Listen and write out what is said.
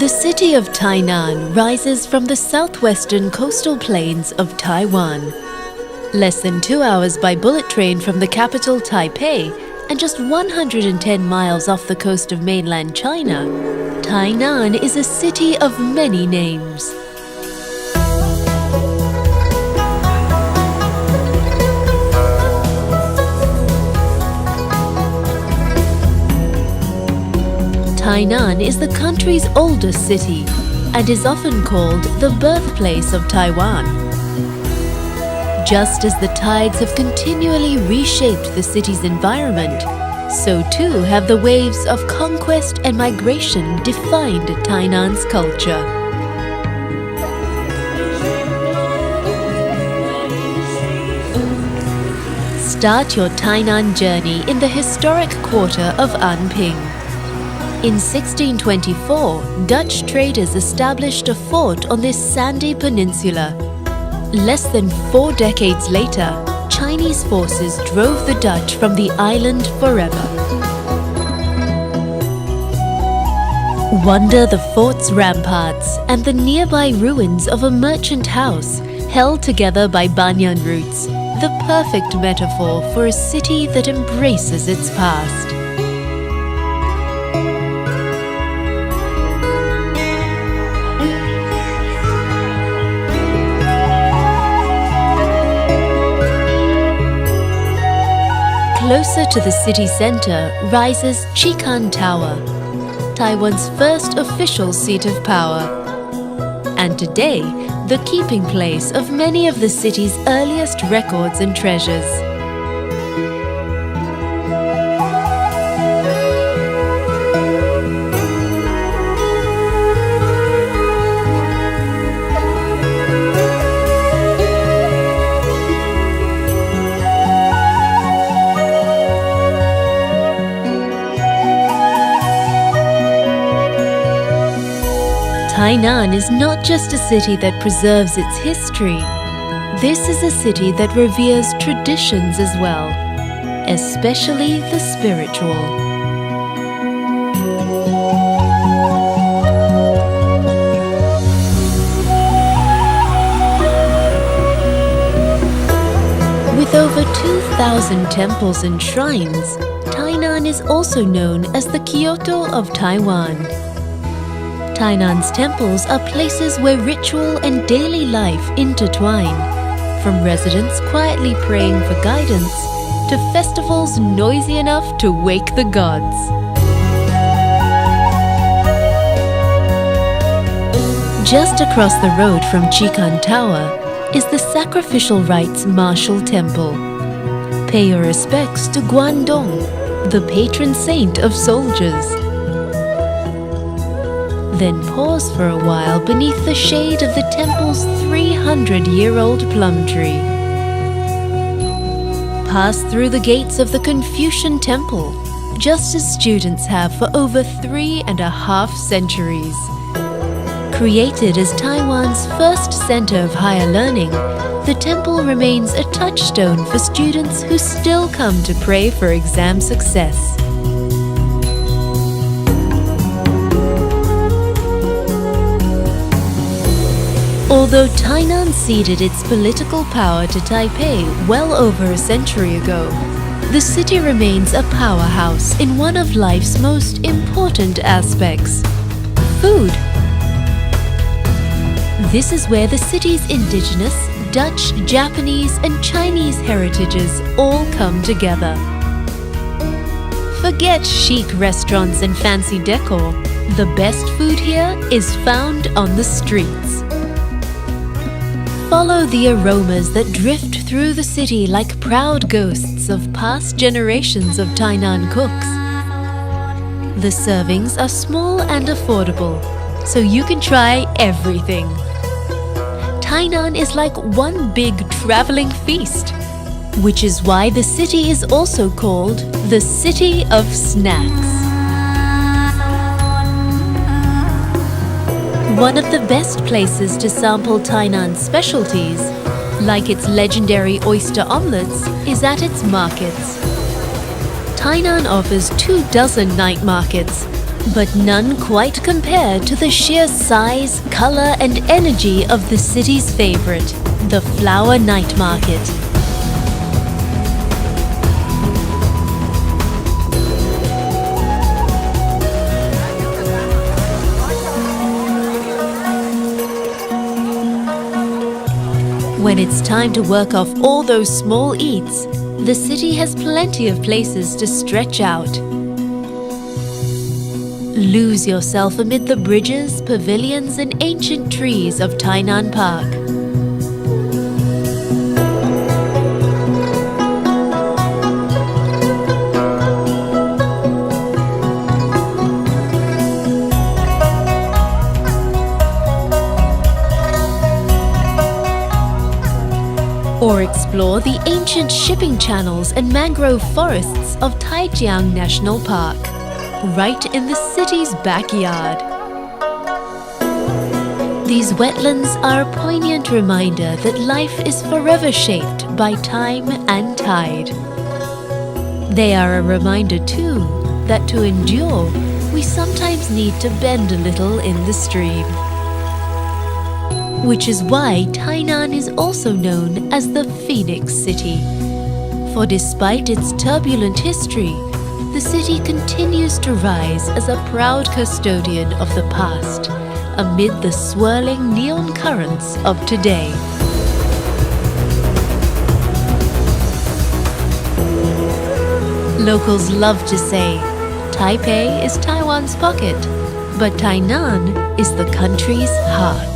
The city of Tainan rises from the southwestern coastal plains of Taiwan. Less than 2 hours by bullet train from the capital Taipei and just 110 miles off the coast of mainland China, Tainan is a city of many names. Tainan is the country's oldest city and is often called the birthplace of Taiwan. Just as the tides have continually reshaped the city's environment, so too have the waves of conquest and migration defined Tainan's culture. Start your Tainan journey in the historic quarter of Anping. In 1624, Dutch traders established a fort on this sandy peninsula. Less than 4 decades later, Chinese forces drove the Dutch from the island forever. Wander the fort's ramparts and the nearby ruins of a merchant house held together by banyan roots, the perfect metaphor for a city that embraces its past. Closer to the city center rises Chikan Tower, Taiwan's first official seat of power, and today the keeping place of many of the city's earliest records and treasures. Tainan is not just a city that preserves its history. This is a city that reveres traditions as well, especially the spiritual. With over 2,000 temples and shrines, Tainan is also known as the Kyoto of Taiwan. Tainan's temples are places where ritual and daily life intertwine, from residents quietly praying for guidance to festivals noisy enough to wake the gods. Just across the road from Chikan Tower is the Sacrificial Rites Martial Temple. Pay your respects to Guangdong, the patron saint of soldiers. Then pause for a while beneath the shade of the temple's 300-year-old plum tree. Pass through the gates of the Confucian temple, just as students have for over 3.5 centuries. Created as Taiwan's first center of higher learning, the temple remains a touchstone for students who still come to pray for exam success. Although Tainan ceded its political power to Taipei well over a century ago, the city remains a powerhouse in one of life's most important aspects: food. This is where the city's indigenous, Dutch, Japanese, and Chinese heritages all come together. Forget chic restaurants and fancy decor. The best food here is found on the streets. Follow the aromas that drift through the city like proud ghosts of past generations of Tainan cooks. The servings are small and affordable, so you can try everything. Tainan is like one big traveling feast, which is why the city is also called the City of Snacks. One of the best places to sample Tainan's specialties, like its legendary oyster omelets, is at its markets. Tainan offers 24 night markets, but none quite compare to the sheer size, color, and energy of the city's favorite, the Flower Night Market. When it's time to work off all those small eats, the city has plenty of places to stretch out. Lose yourself amid the bridges, pavilions, and ancient trees of Tainan Park. Or explore the ancient shipping channels and mangrove forests of Taijiang National Park, right in the city's backyard. These wetlands are a poignant reminder that life is forever shaped by time and tide. They are a reminder too that to endure, we sometimes need to bend a little in the stream. Which is why Tainan is also known as the Phoenix City. For despite its turbulent history, the city continues to rise as a proud custodian of the past, amid the swirling neon currents of today. Locals love to say, Taipei is Taiwan's pocket, but Tainan is the country's heart.